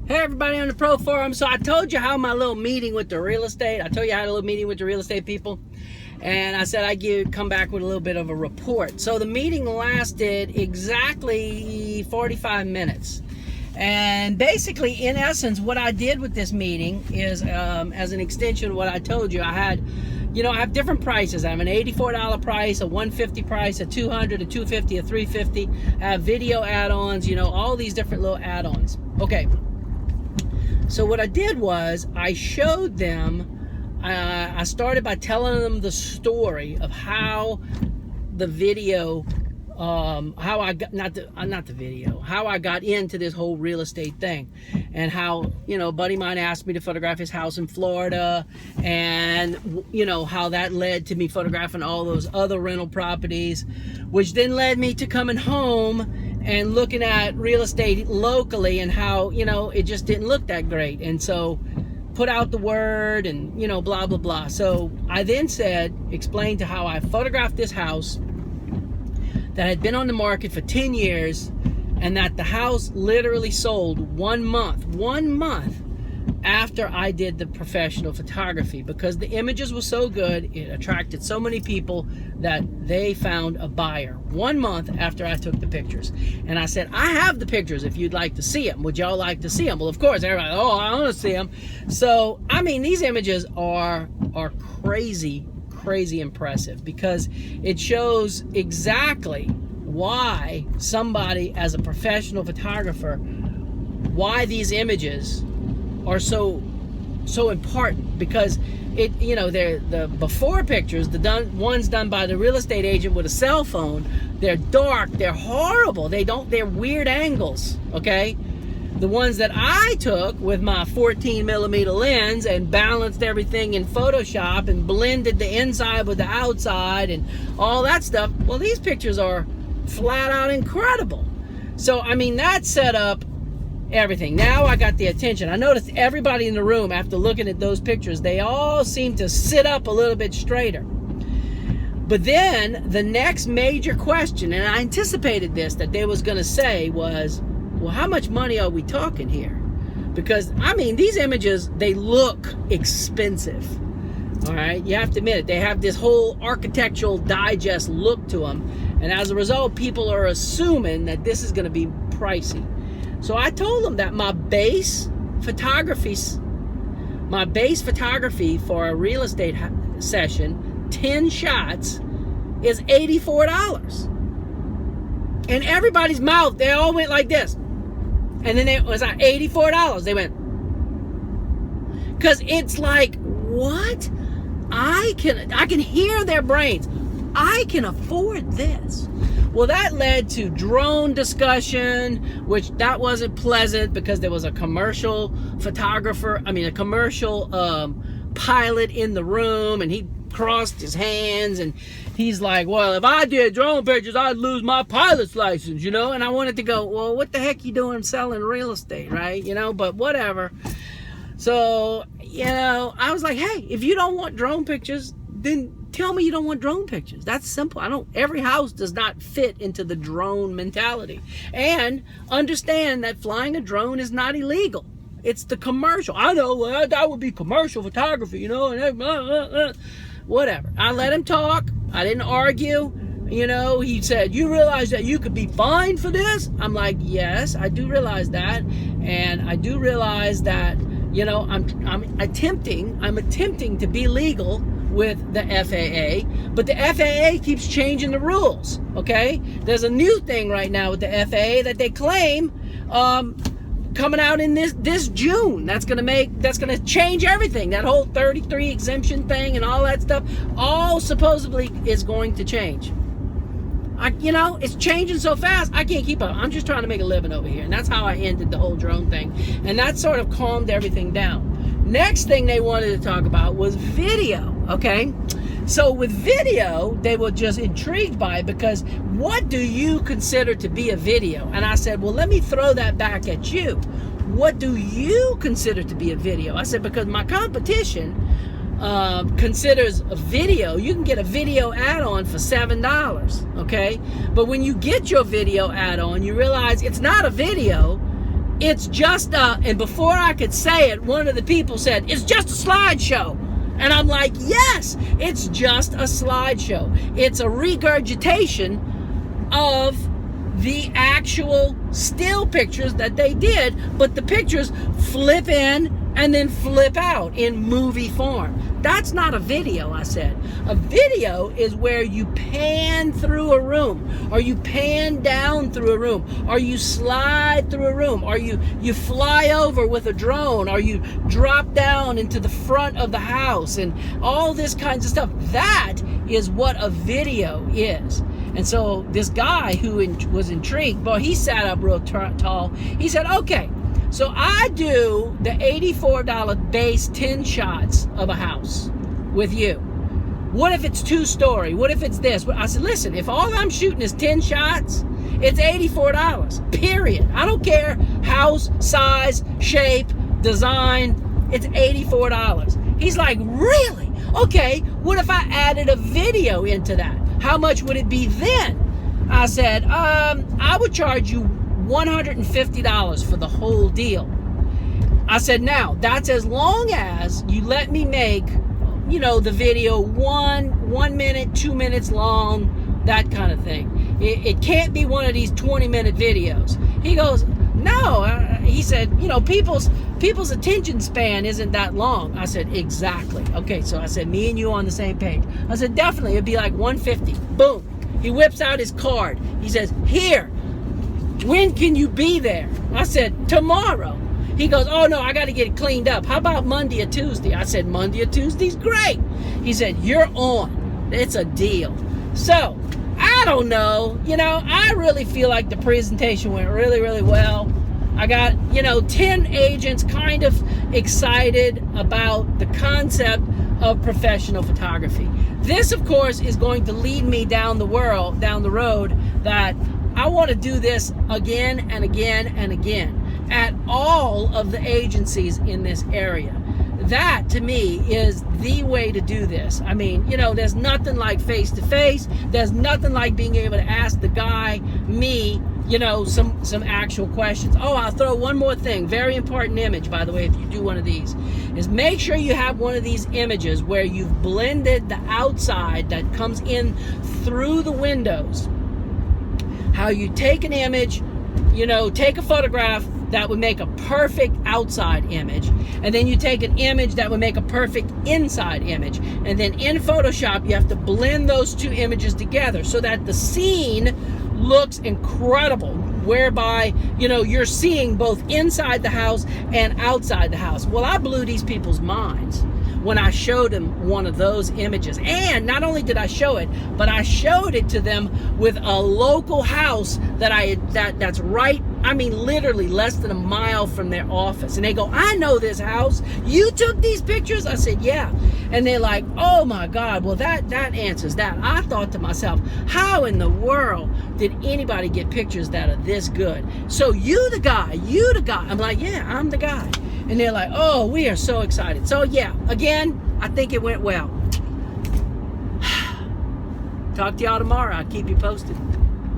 Hey everybody on the Pro Forum. So I told you how my little meeting with the real estate, I told you I had a little meeting with the real estate people, and I said I'd come back with a little bit of a report. So the meeting lasted exactly 45 minutes. And basically, in essence, what I did with this meeting is, as an extension of what I told you, I have different prices. I have an $84 price, a $150 price, a $200, a $250, a $350. I have video add-ons, all these different little add-ons. Okay. So what I did was I showed them, I started by telling them the story of how the video, how I got, how I got into this whole real estate thing, and how, a buddy of mine asked me to photograph his house in Florida, and, how that led to me photographing all those other rental properties, which then led me to coming home and looking at real estate locally and how, it just didn't look that great. And so put out the word and, blah, blah, blah. So I then explained to how I photographed this house that had been on the market for 10 years, and that the house literally sold 1 month after I did the professional photography, because the images were so good, it attracted so many people that they found a buyer 1 month after I took the pictures. And I said, I have the pictures if you'd like to see them. Would y'all like to see them? Well, of course, everybody, I want to see them. So, these images are crazy impressive, because it shows exactly why somebody, as a professional photographer, why these images are so important. Because they're the before pictures, ones done by the real estate agent with a cell phone, they're dark, they're horrible, they're weird angles, okay? The ones that I took with my 14mm lens and balanced everything in Photoshop and blended the inside with the outside and all that stuff, well, these pictures are flat out incredible. So, that set up everything. Now I got the attention. I noticed everybody in the room, after looking at those pictures, they all seem to sit up a little bit straighter. But then the next major question, and I anticipated this, that they was going to say was, well, how much money are we talking here? Because, these images, they look expensive. All right, you have to admit it. They have this whole Architectural Digest look to them. And as a result, people are assuming that this is going to be pricey. So I told them that my base photography for a real estate session, 10 shots, is $84. And everybody's mouth, they all went like this. And then it was like $84. They went, because it's like, what? I can hear their brains. I can afford this. Well, that led to drone discussion, which that wasn't pleasant, because there was a commercial photographer, a commercial pilot in the room, and he crossed his hands, and he's like, well, if I did drone pictures, I'd lose my pilot's license, And I wanted to go, well, what the heck you doing selling real estate, right? But whatever. So, I was like, hey, if you don't want drone pictures, then tell me you don't want drone pictures. That's simple. Every house does not fit into the drone mentality. And understand that flying a drone is not illegal. It's the commercial. I know, that would be commercial photography, and whatever. I let him talk. I didn't argue. He said, you realize that you could be fined for this? I'm like, yes, I do realize that. And I do realize that, I'm attempting to be legal with the FAA, but the FAA keeps changing the rules, okay? There's a new thing right now with the FAA that they claim coming out in this June. That's gonna change everything. That whole 33 exemption thing and all that stuff, all supposedly is going to change. It's changing so fast, I can't keep up. I'm just trying to make a living over here. And that's how I ended the whole drone thing. And that sort of calmed everything down. Next thing they wanted to talk about was video, okay? So with video, they were just intrigued by it, because what do you consider to be a video? And I said, well, let me throw that back at you. What do you consider to be a video? I said, because my competition considers a video, you can get a video add-on for $7, okay? But when you get your video add-on, you realize it's not a video, it's just and before I could say it, one of the people said, it's just a slideshow. And I'm like, yes, it's just a slideshow. It's a regurgitation of the actual still pictures that they did, but the pictures flip in and then flip out in movie form. That's not a video, I said. A video is where you pan through a room, or you pan down through a room, or you slide through a room, or you fly over with a drone, or you drop down into the front of the house, and all this kinds of stuff. That is what a video is. And so this guy who was intrigued, boy, he sat up real tall. He said, okay, so I do the $84 base 10 shots of a house with you. What if it's 2-story? What if it's this? I said, listen, if all I'm shooting is 10 shots, it's $84, period. I don't care house, size, shape, design, it's $84. He's like, really? Okay, what if I added a video into that? How much would it be then? I said, I would charge you $150 for the whole deal. I said, now, that's as long as you let me make, you know, the video 1 minute, 2 minutes long, that kind of thing. It can't be one of these 20-minute videos. He goes, no. He said, you know, people's attention span isn't that long. I said, exactly. Okay, so I said, me and you on the same page. I said, definitely, it'd be like $150. Boom. He whips out his card. He says, here, when can you be there? I said, tomorrow. He goes, oh no, I got to get it cleaned up. How about Monday or Tuesday? I said, Monday or Tuesday's great. He said, you're on. It's a deal. So, I don't know. You know, I really feel like the presentation went really, really well. I got, you know, 10 agents kind of excited about the concept of professional photography. This, of course, is going to lead me down the road that I want to do this again and again and again at all of the agencies in this area. That, to me, is the way to do this. I mean, you know, there's nothing like face-to-face. There's nothing like being able to ask the guy, me, you know, some actual questions. Oh, I'll throw one more thing. Very important image, by the way, if you do one of these, is make sure you have one of these images where you've blended the outside that comes in through the windows. How you take an image, you know, take a photograph that would make a perfect outside image, and then you take an image that would make a perfect inside image, and then in Photoshop you have to blend those two images together so that the scene looks incredible, whereby, you know, you're seeing both inside the house and outside the house. Well, I blew these people's minds when I showed them one of those images. And not only did I show it, but I showed it to them with a local house that's right, I mean, literally less than a mile from their office. And they go, I know this house. You took these pictures? I said, yeah. And they're like, oh my God, well that answers that. I thought to myself, how in the world did anybody get pictures that are this good? So you the guy. I'm like, yeah, I'm the guy. And they're like, oh, we are so excited. So yeah, again, I think it went well. Talk to y'all tomorrow. I'll keep you posted.